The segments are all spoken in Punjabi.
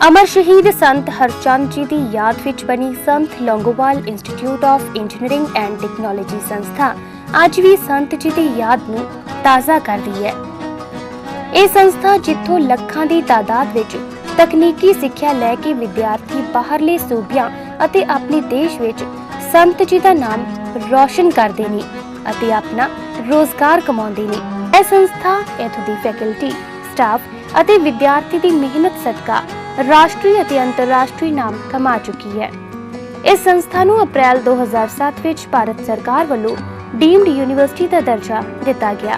अमर शहीद संत हरचंद जी की याद विच बनी संत Longowal institute of engineering and technology संस्था अज भी संत जी की याद नूं ताज़ा कर रही है। यह संस्था जिथों लखां की तादाद विच तकनीकी सिक्ख्या लैके विद्यार्थी बाहरले सूबियां अते अपने देश विच संत जी का नाम रोशन करते ने अते अपना रोजगार कमाउंदे ने। यह संस्था इथों दी फैकल्टी, स्टाफ अते विद्यार्थी की मेहनत सदका राष्ट्रीय अते अंतरराष्ट्रीय नाम कमा चुकी है। इस संस्था नूं अप्रैल 2007 विच भारत सरकार वालों डीम्ड यूनिवर्सिटी का दर्जा दिता गया।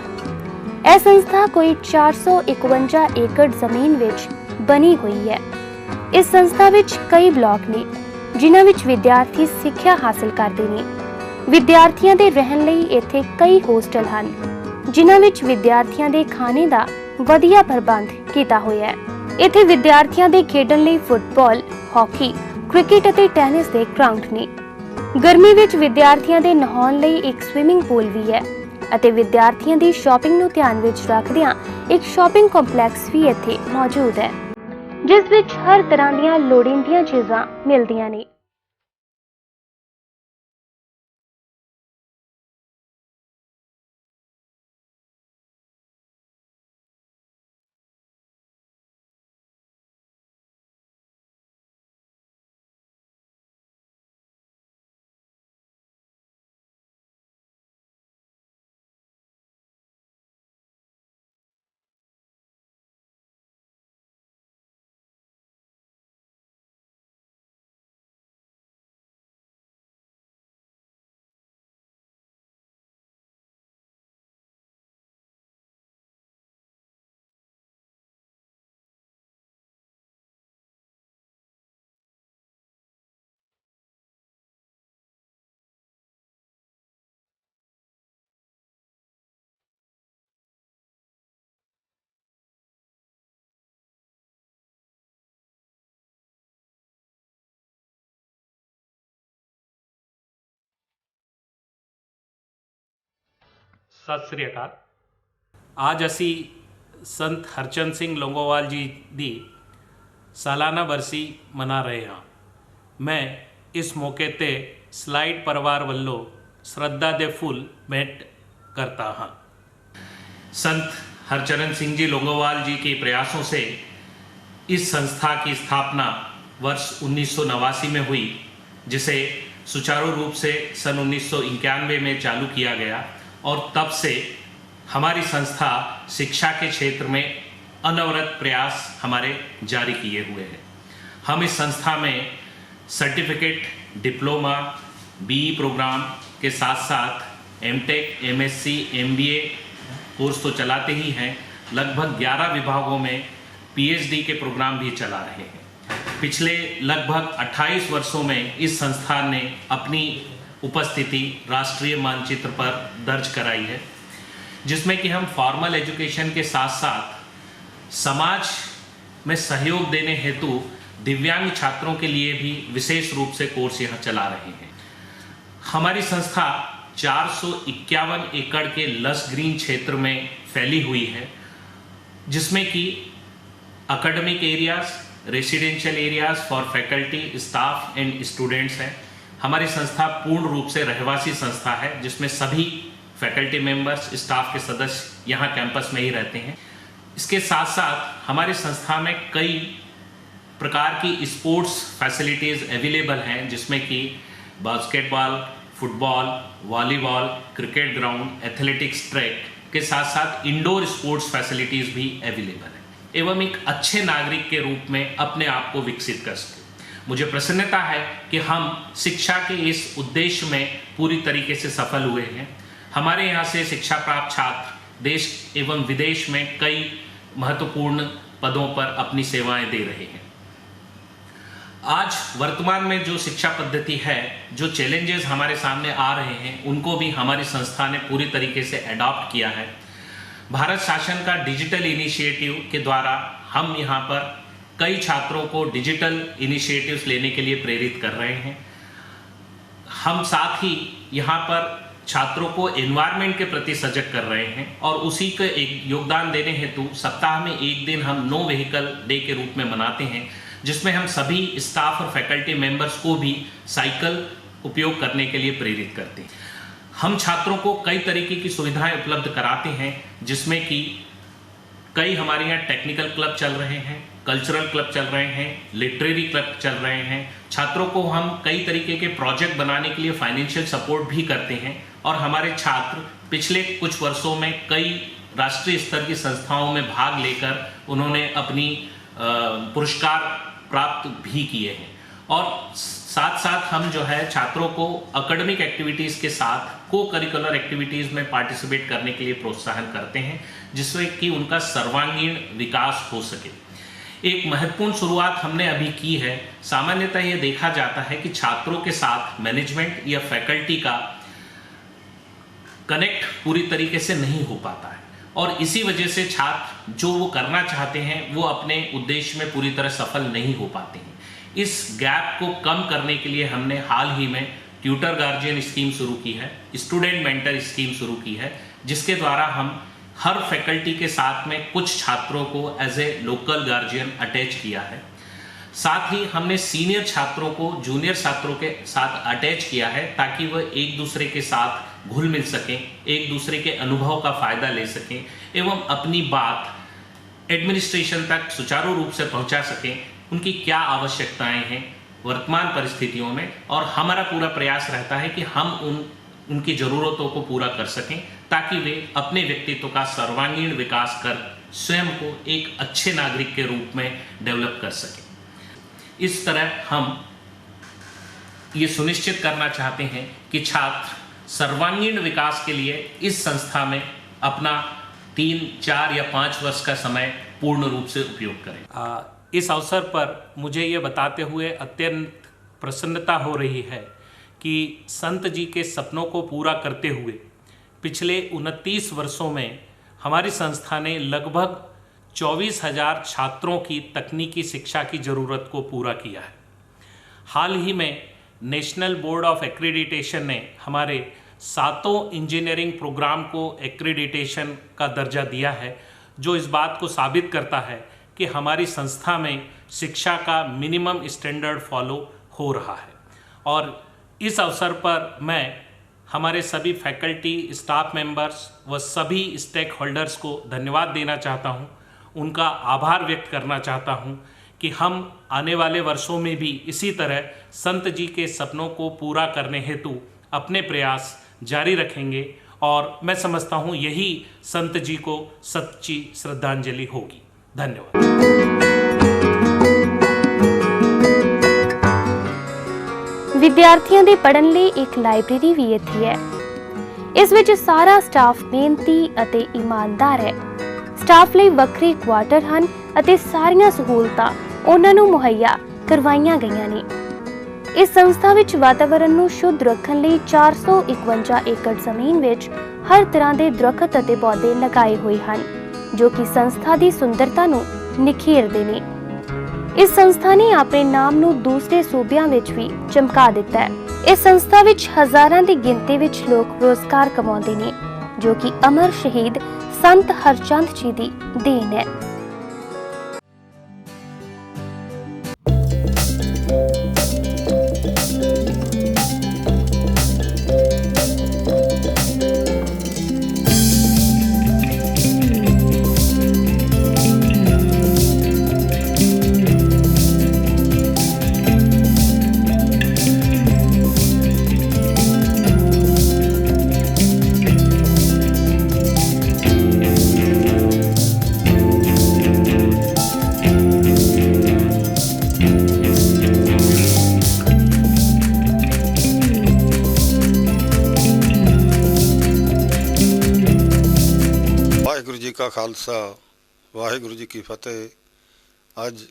यह संस्था कोई 451 एकड़ जमीन विच बनी हुई है। इस संस्था विच कई ब्लॉक ने जिन्हां विच विद्यार्थी सिक्ख्या हासिल करते हैं। विद्यार्थियों के रहने लई इत्थे कई होस्टल हैं जिन्हां विच विद्यार्थियों के खाने का वधिया प्रबंध किया होया है। इत्थे विद्यार्थियों के खेडण लई फुटबॉल, हॉकी, क्रिकेट अते टेनिस के ग्राउंड ने। गर्मी विच विद्यार्थियों के नहाउण लई एक स्विमिंग पूल भी है अते विद्यार्थियों की शॉपिंग नूं ध्यान विच रखदिआं एक शॉपिंग कंपलैक्स भी इत्थे मौजूद है जिस विच हर तरह दीआं लोड़ींदियां चीज़ां मिलदियां ने। सत श्री अकाल। आज असी संत हरचंद सिंह लोंगोवाल जी की सालाना बरसी मना रहे हैं। मैं इस मौके ते स्लाइड परिवार वालों श्रद्धा दे फूल भेंट करता हाँ। संत हरचंद सिंह जी लोंगोवाल जी के प्रयासों से इस संस्था की स्थापना वर्ष 1989 में हुई, जिसे सुचारू रूप से सन 1991 में चालू किया गया और तब से हमारी संस्था शिक्षा के क्षेत्र में अनवरत प्रयास हमारे जारी किए हुए हैं। हम इस संस्था में सर्टिफिकेट, डिप्लोमा, बीई प्रोग्राम के साथ साथ एमटेक, एमएससी, एमबीए कोर्स तो चलाते ही हैं। लगभग 11 विभागों में पीएचडी के प्रोग्राम भी चला रहे हैं। पिछले लगभग 28 वर्षों में इस संस्था ने अपनी उपस्थिति राष्ट्रीय मानचित्र पर दर्ज कराई है, जिसमें कि हम फॉर्मल एजुकेशन के साथ साथ समाज में सहयोग देने हेतु दिव्यांग छात्रों के लिए भी विशेष रूप से कोर्स यहाँ चला रहे हैं। हमारी संस्था 451 एकड़ के लस ग्रीन क्षेत्र में फैली हुई है, जिसमें कि academic areas, residential areas for faculty, staff and students हैं। हमारी संस्था पूर्ण रूप से रहवासी संस्था है, जिसमें सभी फैकल्टी मेंबर्स, स्टाफ के सदस्य यहाँ कैंपस में ही रहते हैं। इसके साथ साथ हमारी संस्था में कई प्रकार की स्पोर्ट्स फैसिलिटीज़ अवेलेबल हैं, जिसमें कि basketball, football, volleyball, cricket ground, athletics track के साथ साथ इंडोर स्पोर्ट्स फैसिलिटीज़ भी अवेलेबल है, एवं एक अच्छे नागरिक के रूप में अपने आप को विकसित कर सकें। मुझे प्रसन्नता है कि हम शिक्षा के इस उद्देश्य में पूरी तरीके से सफल हुए हैं। हमारे यहाँ से शिक्षा प्राप्त छात्र देश एवं विदेश में कई महत्वपूर्ण पदों पर अपनी सेवाएं दे रहे हैं। आज वर्तमान में जो शिक्षा पद्धति है, जो चैलेंजेस हमारे सामने आ रहे हैं, उनको भी हमारी संस्था ने पूरी तरीके से अडॉप्ट किया है। भारत शासन का डिजिटल इनिशिएटिव के द्वारा हम यहाँ पर कई छात्रों को डिजिटल इनिशिएटिव्स लेने के लिए प्रेरित कर रहे हैं। हम साथ ही यहाँ पर छात्रों को एनवायरनमेंट के प्रति सजग कर रहे हैं और उसी के एक योगदान देने हेतु सप्ताह में एक दिन हम नो व्हीकल डे के रूप में मनाते हैं, जिसमें हम सभी स्टाफ और फैकल्टी मेंबर्स को भी साइकिल उपयोग करने के लिए प्रेरित करते हैं। हम छात्रों को कई तरीके की सुविधाएं उपलब्ध कराते हैं, जिसमें कि कई हमारे यहाँ टेक्निकल क्लब चल रहे हैं, कल्चरल क्लब चल रहे हैं, लिटरेरी क्लब चल रहे हैं। छात्रों को हम कई तरीके के प्रोजेक्ट बनाने के लिए फाइनेंशियल सपोर्ट भी करते हैं और हमारे छात्र पिछले कुछ वर्षों में कई राष्ट्रीय स्तर की संस्थाओं में भाग लेकर उन्होंने अपनी पुरस्कार प्राप्त भी किए हैं। और साथ साथ हम जो है छात्रों को एकेडमिक एक्टिविटीज़ के साथ को करिकुलर एक्टिविटीज़ में पार्टिसिपेट करने के लिए प्रोत्साहन करते हैं, जिससे कि उनका सर्वांगीण विकास हो सके। एक महत्वपूर्ण शुरुआत हमने अभी की है। सामान्यतः यह देखा जाता है कि छात्रों के साथ मैनेजमेंट या फैकल्टी का कनेक्ट पूरी तरीके से नहीं हो पाता है और इसी वजह से छात्र जो वो करना चाहते हैं वो अपने उद्देश्य में पूरी तरह सफल नहीं हो पाते हैं। इस गैप को कम करने के लिए हमने हाल ही में ट्यूटर गार्जियन स्कीम शुरू की है, स्टूडेंट मेंटर स्कीम शुरू की है, जिसके द्वारा हम हर फैकल्टी के साथ में कुछ छात्रों को as a local guardian attach किया है। साथ ही हमने सीनियर छात्रों को जूनियर छात्रों के साथ अटैच किया है ताकि वह एक दूसरे के साथ घुल मिल सकें, एक दूसरे के अनुभव का फायदा ले सकें एवं अपनी बात एडमिनिस्ट्रेशन तक सुचारू रूप से पहुंचा सकें। उनकी क्या आवश्यकताएं हैं वर्तमान परिस्थितियों में, और हमारा पूरा प्रयास रहता है कि हम उनकी ज़रूरतों को पूरा कर सकें ताकि वे अपने व्यक्तित्व का सर्वांगीण विकास कर स्वयं को एक अच्छे नागरिक के रूप में डेवलप कर सकें। इस तरह हम ये सुनिश्चित करना चाहते हैं कि छात्र सर्वांगीण विकास के लिए इस संस्था में अपना 3, 4 या 5 वर्ष का समय पूर्ण रूप से उपयोग करें। इस अवसर पर मुझे ये बताते हुए अत्यंत प्रसन्नता हो रही है कि संत जी के सपनों को पूरा करते हुए पिछले 29 वर्षों में हमारी संस्था ने लगभग 24,000 छात्रों की तकनीकी शिक्षा की ज़रूरत को पूरा किया है। हाल ही में नेशनल बोर्ड ऑफ एक्रीडिटेशन ने हमारे 7 इंजीनियरिंग प्रोग्राम को एक्रीडिटेशन का दर्जा दिया है, जो इस बात को साबित करता है कि हमारी संस्था में शिक्षा का मिनिमम स्टैंडर्ड फॉलो हो रहा है। और इस अवसर पर मैं हमारे सभी फैकल्टी, स्टाफ मेंबर्स व सभी स्टेक होल्डर्स को धन्यवाद देना चाहता हूं, उनका आभार व्यक्त करना चाहता हूं कि हम आने वाले वर्षों में भी इसी तरह संत जी के सपनों को पूरा करने हेतु अपने प्रयास जारी रखेंगे और मैं समझता हूं यही संत जी को सच्ची श्रद्धांजलि होगी। धन्यवाद। ਵਿਦਿਆਰਥੀਆਂ ਦੇ ਪੜ੍ਹਨ ਲਈ ਇੱਕ ਲਾਇਬ੍ਰੇਰੀ ਵੀ ਇੱਥੇ ਹੈ। ਇਸ ਵਿੱਚ ਸਾਰਾ ਸਟਾਫ ਮਿਹਨਤੀ ਅਤੇ ਇਮਾਨਦਾਰ ਹੈ। ਸਟਾਫ ਲਈ ਵੱਖਰੇ ਕੁਆਟਰ ਹਨ ਅਤੇ ਸਾਰੀਆਂ ਸਹੂਲਤਾਂ ਉਹਨਾਂ ਨੂੰ ਮੁਹੱਈਆ ਕਰਵਾਈਆਂ ਗਈਆਂ ਨੇ। ਇਸ ਸੰਸਥਾ ਵਿੱਚ ਵਾਤਾਵਰਣ ਨੂੰ ਸ਼ੁੱਧ ਰੱਖਣ ਲਈ 451 ਏਕੜ ਜ਼ਮੀਨ ਵਿੱਚ ਹਰ ਤਰ੍ਹਾਂ ਦੇ ਦਰੱਖਤ ਅਤੇ ਪੌਦੇ ਲਗਾਏ ਹੋਏ ਹਨ, ਜੋ ਕਿ ਸੰਸਥਾ ਦੀ ਸੁੰਦਰਤਾ ਨੂੰ ਨਿਖੇਰਦੇ ਨੇ। इस संस्था ने अपने नाम नू दूसरे सूबियां विच भी चमका दिता है। इस संस्था विच हजारां दी गिनती विच लोग रोजगार कमाउंदे ने, जो कि अमर शहीद संत हरचंद जी दी देन है। का खालसा वाहिगुरु जी की फतेह। अज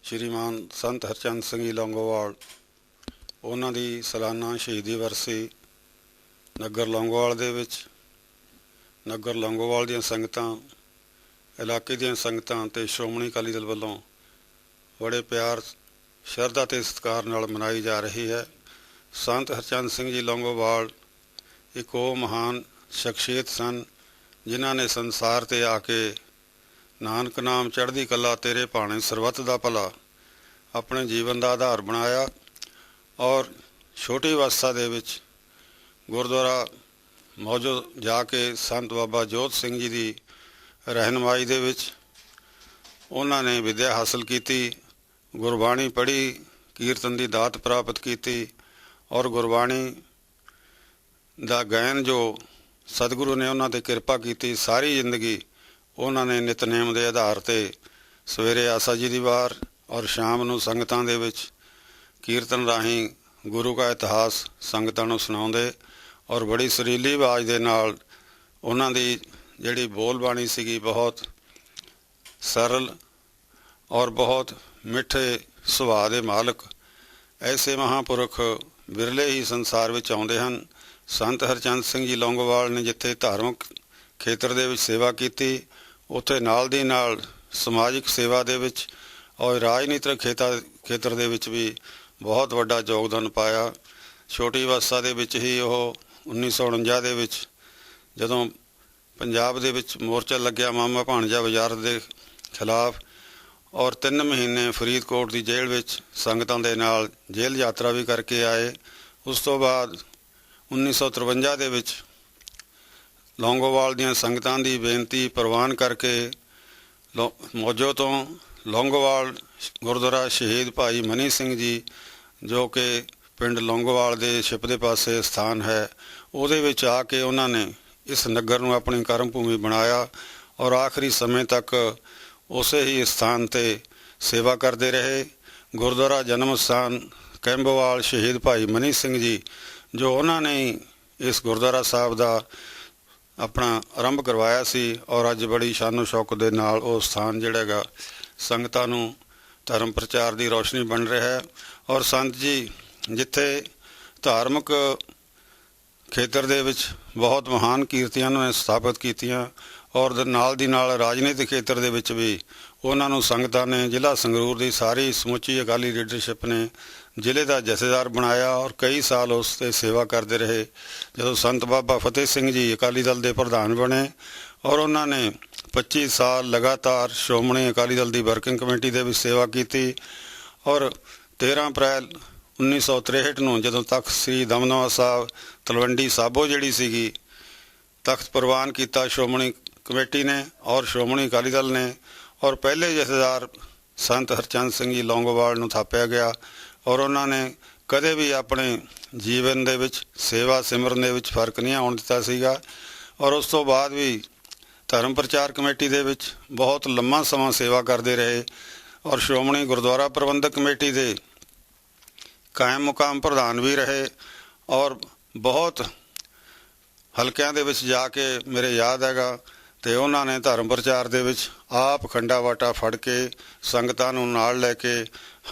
श्रीमान संत हरचंद सिंह जी लौंगोवाल उन्हां दी सालाना शहीदी वरसी नगर लौंगोवाल दे विच नगर लौंगोवाल दीआं संगतां, इलाके दीआं संगतां ते श्रोमणी अकाली दल वल्लों बड़े प्यार, शरधा ते सत्कार नाल मनाई जा रही है। संत हरचंद सिंह जी लौंगोवाल एक वो महान शख्सियत सन जिन्हां ने संसार ते आके नानक नाम चढ़दी कला तेरे भाणे सरबत दा भला ਆਪਣੇ ਜੀਵਨ ਦਾ ਆਧਾਰ ਬਣਾਇਆ ਔਰ ਛੋਟੀ ਅਵਸਥਾ ਦੇ ਵਿੱਚ ਗੁਰਦੁਆਰਾ ਮੌਜੋ ਜਾ ਕੇ ਸੰਤ ਬਾਬਾ ਜੋਤ ਸਿੰਘ ਜੀ ਦੀ ਰਹਿਨੁਮਾਈ ਦੇ ਵਿੱਚ ਉਹਨਾਂ ਨੇ ਵਿੱਦਿਆ ਹਾਸਲ ਕੀਤੀ, ਗੁਰਬਾਣੀ ਪੜ੍ਹੀ, ਕੀਰਤਨ ਦੀ ਦਾਤ ਪ੍ਰਾਪਤ ਕੀਤੀ ਔਰ ਗੁਰਬਾਣੀ ਦਾ ਗਾਇਨ ਜੋ ਸਤਿਗੁਰੂ ਨੇ ਉਹਨਾਂ 'ਤੇ ਕਿਰਪਾ ਕੀਤੀ, ਸਾਰੀ ਜ਼ਿੰਦਗੀ ਉਹਨਾਂ ਨੇ ਨਿਤਨੇਮ ਦੇ ਆਧਾਰ 'ਤੇ ਸਵੇਰੇ ਆਸਾ ਜੀ ਦੀ ਵਾਰ ਔਰ ਸ਼ਾਮ ਨੂੰ ਸੰਗਤਾਂ ਦੇ ਵਿੱਚ ਕੀਰਤਨ ਰਾਹੀਂ ਗੁਰੂ ਦਾ ਇਤਿਹਾਸ ਸੰਗਤਾਂ ਨੂੰ ਸੁਣਾਉਂਦੇ ਔਰ ਬੜੀ ਸੁਰੀਲੀ ਆਵਾਜ਼ ਦੇ ਨਾਲ ਉਹਨਾਂ ਦੀ ਜਿਹੜੀ ਬੋਲ ਬਾਣੀ ਸੀਗੀ ਬਹੁਤ ਸਰਲ ਔਰ ਬਹੁਤ ਮਿੱਠੇ ਸੁਭਾਅ ਦੇ ਮਾਲਕ। ਐਸੇ ਮਹਾਂਪੁਰਖ ਵਿਰਲੇ ਹੀ ਸੰਸਾਰ ਵਿੱਚ ਆਉਂਦੇ ਹਨ। ਸੰਤ ਹਰਚੰਦ ਸਿੰਘ ਜੀ ਲੌਂਗੋਵਾਲ ਨੇ ਜਿੱਥੇ ਧਾਰਮਿਕ ਖੇਤਰ ਦੇ ਵਿੱਚ ਸੇਵਾ ਕੀਤੀ, ਉੱਥੇ ਨਾਲ ਦੀ ਨਾਲ ਸਮਾਜਿਕ ਸੇਵਾ ਦੇ ਵਿੱਚ ਔਰ ਰਾਜਨੀਤਿਕ ਖੇਤਰ ਦੇ ਵਿੱਚ ਵੀ ਬਹੁਤ ਵੱਡਾ ਯੋਗਦਾਨ ਪਾਇਆ। ਛੋਟੀ ਅਵਸਥਾ ਦੇ ਵਿੱਚ ਹੀ ਉਹ 1949 ਦੇ ਵਿੱਚ ਜਦੋਂ ਪੰਜਾਬ ਦੇ ਵਿੱਚ ਮੋਰਚਾ ਲੱਗਿਆ ਮਾਮਾ ਭਾਣਜਾ ਵਜ਼ਾਰਤ ਦੇ ਖਿਲਾਫ ਔਰ 3 ਮਹੀਨੇ ਫਰੀਦਕੋਟ ਦੀ ਜੇਲ੍ਹ ਵਿੱਚ ਸੰਗਤਾਂ ਦੇ ਨਾਲ ਜੇਲ੍ਹ ਯਾਤਰਾ ਵੀ ਕਰਕੇ ਆਏ। ਉਸ ਤੋਂ ਬਾਅਦ 1953 ਦੇ ਵਿੱਚ ਲੌਂਗੋਵਾਲ ਦੀਆਂ ਸੰਗਤਾਂ ਦੀ ਬੇਨਤੀ ਪ੍ਰਵਾਨ ਕਰਕੇ ਮੌਜੋ ਤੋਂ ਲੌਂਗੋਵਾਲ ਗੁਰਦੁਆਰਾ ਸ਼ਹੀਦ ਭਾਈ ਮਨੀ ਸਿੰਘ ਜੀ ਜੋ ਕਿ ਪਿੰਡ ਲੌਂਗੋਵਾਲ ਦੇ ਛਿਪ ਦੇ ਪਾਸੇ ਸਥਾਨ ਹੈ, ਉਹਦੇ ਵਿੱਚ ਆ ਕੇ ਉਹਨਾਂ ਨੇ ਇਸ ਨਗਰ ਨੂੰ ਆਪਣੀ ਕਰਮ ਭੂਮੀ ਬਣਾਇਆ ਔਰ ਆਖਰੀ ਸਮੇਂ ਤੱਕ ਉਸੇ ਹੀ ਸਥਾਨ 'ਤੇ ਸੇਵਾ ਕਰਦੇ ਰਹੇ। ਗੁਰਦੁਆਰਾ ਜਨਮ ਸਥਾਨ ਕੈਂਬੋਵਾਲ ਸ਼ਹੀਦ ਭਾਈ ਮਨੀ ਸਿੰਘ ਜੀ ਜੋ ਉਹਨਾਂ ਨੇ ਇਸ ਗੁਰਦੁਆਰਾ ਸਾਹਿਬ ਦਾ ਆਪਣਾ ਆਰੰਭ ਕਰਵਾਇਆ ਸੀ ਔਰ ਅੱਜ ਬੜੀ ਸ਼ਾਨੋ ਸ਼ੌਕਤ ਦੇ ਨਾਲ ਉਹ ਸਥਾਨ ਜਿਹੜਾ ਹੈਗਾ ਸੰਗਤਾਂ ਨੂੰ ਧਰਮ ਪ੍ਰਚਾਰ ਦੀ ਰੌਸ਼ਨੀ ਬਣ ਰਿਹਾ ਹੈ। ਔਰ ਸੰਤ ਜੀ ਜਿੱਥੇ ਧਾਰਮਿਕ ਖੇਤਰ ਦੇ ਵਿੱਚ ਬਹੁਤ ਮਹਾਨ ਕੀਰਤੀਆਂ ਨੂੰ ਸਥਾਪਿਤ ਕੀਤੀਆਂ ਔਰ ਨਾਲ ਦੀ ਨਾਲ ਰਾਜਨੀਤਿਕ ਖੇਤਰ ਦੇ ਵਿੱਚ ਵੀ ਉਹਨਾਂ ਨੂੰ ਸੰਗਤਾਂ ਨੇ ਜ਼ਿਲ੍ਹਾ ਸੰਗਰੂਰ ਦੀ ਸਾਰੀ ਸਮੁੱਚੀ ਅਕਾਲੀ ਲੀਡਰਸ਼ਿਪ ਨੇ ਜ਼ਿਲ੍ਹੇ ਦਾ ਜਥੇਦਾਰ ਬਣਾਇਆ ਔਰ ਕਈ ਸਾਲ ਉਸ 'ਤੇ ਸੇਵਾ ਕਰਦੇ ਰਹੇ। ਜਦੋਂ ਸੰਤ ਬਾਬਾ ਫਤਿਹ ਸਿੰਘ ਜੀ ਅਕਾਲੀ ਦਲ ਦੇ ਪ੍ਰਧਾਨ ਬਣੇ ਔਰ ਉਹਨਾਂ ਨੇ 25 ਸਾਲ ਲਗਾਤਾਰ ਸ਼੍ਰੋਮਣੀ ਅਕਾਲੀ ਦਲ ਦੀ ਵਰਕਿੰਗ ਕਮੇਟੀ ਦੇ ਵਿੱਚ ਸੇਵਾ ਕੀਤੀ ਔਰ 13 ਅਪ੍ਰੈਲ 1963 ਨੂੰ ਜਦੋਂ ਤਖਤ ਸ੍ਰੀ ਦਮਦਮਾ ਸਾਹਿਬ ਤਲਵੰਡੀ ਸਾਬੋ ਜਿਹੜੀ ਸੀਗੀ ਤਖਤ ਪ੍ਰਵਾਨ ਕੀਤਾ ਸ਼੍ਰੋਮਣੀ ਕਮੇਟੀ ਨੇ ਔਰ ਸ਼੍ਰੋਮਣੀ ਅਕਾਲੀ ਦਲ ਨੇ ਔਰ ਪਹਿਲੇ ਜਥੇਦਾਰ ਸੰਤ ਹਰਚੰਦ ਸਿੰਘ ਜੀ ਲੌਂਗੋਵਾਲ ਨੂੰ ਥਾਪਿਆ ਗਿਆ ਔਰ ਉਹਨਾਂ ਨੇ ਕਦੇ ਵੀ ਆਪਣੇ ਜੀਵਨ ਦੇ ਵਿੱਚ ਸੇਵਾ ਸਿਮਰਨ ਦੇ ਵਿੱਚ ਫਰਕ ਨਹੀਂ ਆਉਣ ਦਿੱਤਾ ਸੀਗਾ ਔਰ ਉਸ ਤੋਂ ਬਾਅਦ ਵੀ ਧਰਮ ਪ੍ਰਚਾਰ ਕਮੇਟੀ ਦੇ ਵਿੱਚ ਬਹੁਤ ਲੰਮਾ ਸਮਾਂ ਸੇਵਾ ਕਰਦੇ ਰਹੇ ਔਰ ਸ਼੍ਰੋਮਣੀ ਗੁਰਦੁਆਰਾ ਪ੍ਰਬੰਧਕ ਕਮੇਟੀ ਦੇ ਕਾਇਮ ਮੁਕਾਮ ਪ੍ਰਧਾਨ ਵੀ ਰਹੇ ਔਰ ਬਹੁਤ ਹਲਕਿਆਂ ਦੇ ਵਿੱਚ ਜਾ ਕੇ ਮੇਰੇ ਯਾਦ ਹੈਗਾ ਅਤੇ ਉਹਨਾਂ ਨੇ ਧਰਮ ਪ੍ਰਚਾਰ ਦੇ ਵਿੱਚ ਆਪ ਖੰਡਾ ਵਾਟਾ ਫੜ ਕੇ ਸੰਗਤਾਂ ਨੂੰ ਨਾਲ ਲੈ ਕੇ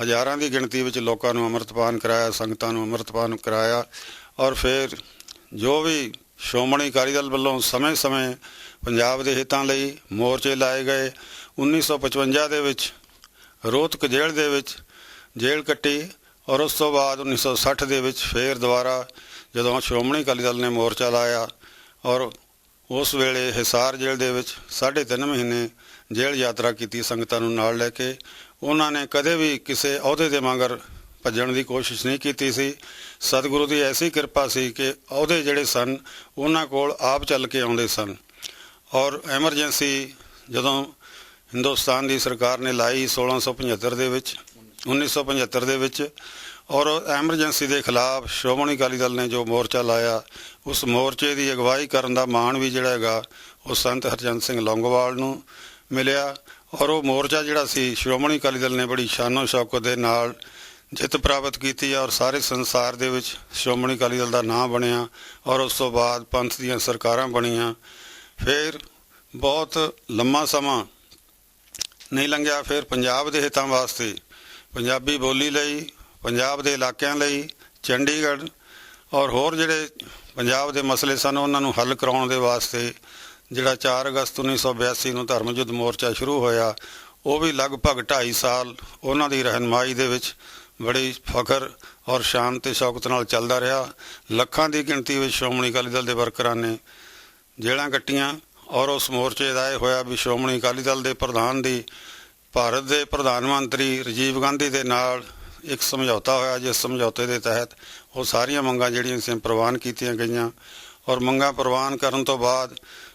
ਹਜ਼ਾਰਾਂ ਦੀ ਗਿਣਤੀ ਵਿੱਚ ਲੋਕਾਂ ਨੂੰ ਅੰਮ੍ਰਿਤਪਾਨ ਕਰਾਇਆ, ਸੰਗਤਾਂ ਨੂੰ ਅੰਮ੍ਰਿਤਪਾਨ ਕਰਾਇਆ ਔਰ ਫਿਰ ਜੋ ਵੀ ਸ਼੍ਰੋਮਣੀ ਅਕਾਲੀ ਦਲ ਵੱਲੋਂ ਸਮੇਂ-ਸਮੇਂ ਪੰਜਾਬ ਦੇ ਹਿੱਤਾਂ ਲਈ ਮੋਰਚੇ ਲਾਏ ਗਏ। 1955 ਦੇ ਵਿੱਚ ਰੋਹਤਕ ਜੇਲ੍ਹ ਦੇ ਵਿੱਚ ਜੇਲ੍ਹ ਕੱਟੀ ਔਰ ਉਸ ਤੋਂ ਬਾਅਦ 1960 ਦੇ ਵਿੱਚ ਫਿਰ ਦੁਬਾਰਾ ਜਦੋਂ ਸ਼੍ਰੋਮਣੀ ਅਕਾਲੀ ਦਲ ਨੇ ਮੋਰਚਾ ਲਾਇਆ ਔਰ ਉਸ ਵੇਲੇ ਹਿਸਾਰ ਜੇਲ੍ਹ ਦੇ ਵਿੱਚ 3.5 ਮਹੀਨੇ ਜੇਲ੍ਹ ਯਾਤਰਾ ਕੀਤੀ ਸੰਗਤਾਂ ਨੂੰ ਨਾਲ ਲੈ ਕੇ। ਉਹਨਾਂ ਨੇ ਕਦੇ ਵੀ ਕਿਸੇ ਅਹੁਦੇ ਦੇ ਮਗਰ ਭੱਜਣ ਦੀ ਕੋਸ਼ਿਸ਼ ਨਹੀਂ ਕੀਤੀ ਸੀ। ਸਤਿਗੁਰੂ ਦੀ ਐਸੀ ਕਿਰਪਾ ਸੀ ਕਿ ਅਹੁਦੇ ਜਿਹੜੇ ਸਨ ਉਹਨਾਂ ਕੋਲ ਆਪ ਚੱਲ ਕੇ ਆਉਂਦੇ ਸਨ ਔਰ ਐਮਰਜੈਂਸੀ ਜਦੋਂ ਹਿੰਦੁਸਤਾਨ ਦੀ ਸਰਕਾਰ ਨੇ ਲਾਈ 1975 ਦੇ ਵਿੱਚ ਔਰ ਐਮਰਜੈਂਸੀ ਦੇ ਖਿਲਾਫ ਸ਼੍ਰੋਮਣੀ ਅਕਾਲੀ ਦਲ ਨੇ ਜੋ ਮੋਰਚਾ ਲਾਇਆ ਉਸ ਮੋਰਚੇ ਦੀ ਅਗਵਾਈ ਕਰਨ ਦਾ ਮਾਣ ਵੀ ਜਿਹੜਾ ਹੈਗਾ ਉਹ ਸੰਤ ਹਰਚੰਦ ਸਿੰਘ ਲੌਂਗੋਵਾਲ ਨੂੰ ਮਿਲਿਆ ਔਰ ਉਹ ਮੋਰਚਾ ਜਿਹੜਾ ਸੀ ਸ਼੍ਰੋਮਣੀ ਅਕਾਲੀ ਦਲ ਨੇ ਬੜੀ ਸ਼ਾਨੋ ਸ਼ੌਕਤ ਦੇ ਨਾਲ ਜਿੱਤ ਪ੍ਰਾਪਤ ਕੀਤੀ ਔਰ ਸਾਰੇ ਸੰਸਾਰ ਦੇ ਵਿੱਚ ਸ਼੍ਰੋਮਣੀ ਅਕਾਲੀ ਦਲ ਦਾ ਨਾਂ ਬਣਿਆ ਔਰ ਉਸ ਤੋਂ ਬਾਅਦ ਪੰਥ ਦੀਆਂ ਸਰਕਾਰਾਂ ਬਣੀਆਂ। ਫਿਰ ਬਹੁਤ ਲੰਮਾ ਸਮਾਂ ਨਹੀਂ ਲੰਘਿਆ, ਫਿਰ ਪੰਜਾਬ ਦੇ ਹਿੱਤਾਂ ਵਾਸਤੇ ਪੰਜਾਬੀ ਬੋਲੀ ਲਈ ਪੰਜਾਬ ਦੇ ਇਲਾਕਿਆਂ ਲਈ ਚੰਡੀਗੜ੍ਹ ਔਰ ਹੋਰ ਜਿਹੜੇ ਪੰਜਾਬ ਦੇ ਮਸਲੇ ਸਨ ਉਹਨਾਂ ਨੂੰ ਹੱਲ ਕਰਾਉਣ ਦੇ ਵਾਸਤੇ ਜਿਹੜਾ 4 ਅਗਸਤ 1982 ਨੂੰ ਧਰਮ ਯੁੱਧ ਮੋਰਚਾ ਸ਼ੁਰੂ ਹੋਇਆ ਉਹ ਵੀ ਲਗਭਗ 2.5 ਸਾਲ ਉਹਨਾਂ ਦੀ ਰਹਿਨੁਮਾਈ ਦੇ ਵਿੱਚ ਬੜੀ ਫਖਰ ਔਰ ਸ਼ਾਨ ਅਤੇ ਸ਼ੌਕਤ ਨਾਲ ਚੱਲਦਾ ਰਿਹਾ। ਲੱਖਾਂ ਦੀ ਗਿਣਤੀ ਵਿੱਚ ਸ਼੍ਰੋਮਣੀ ਅਕਾਲੀ ਦਲ ਦੇ ਵਰਕਰਾਂ ਨੇ ਜੇਲ੍ਹਾਂ ਕੱਟੀਆਂ ਔਰ ਉਸ ਮੋਰਚੇ ਦਾ ਇਹ ਹੋਇਆ ਵੀ ਸ਼੍ਰੋਮਣੀ ਅਕਾਲੀ ਦਲ ਦੇ ਪ੍ਰਧਾਨ ਦੀ ਭਾਰਤ ਦੇ ਪ੍ਰਧਾਨ ਮੰਤਰੀ ਰਾਜੀਵ ਗਾਂਧੀ ਦੇ ਨਾਲ ਇੱਕ ਸਮਝੌਤਾ ਹੋਇਆ, ਜਿਸ ਸਮਝੌਤੇ ਦੇ ਤਹਿਤ ਉਹ ਸਾਰੀਆਂ ਮੰਗਾਂ ਜਿਹੜੀਆਂ ਸੀ ਪ੍ਰਵਾਨ ਕੀਤੀਆਂ ਗਈਆਂ। ਔਰ ਮੰਗਾਂ ਪ੍ਰਵਾਨ ਕਰਨ ਤੋਂ ਬਾਅਦ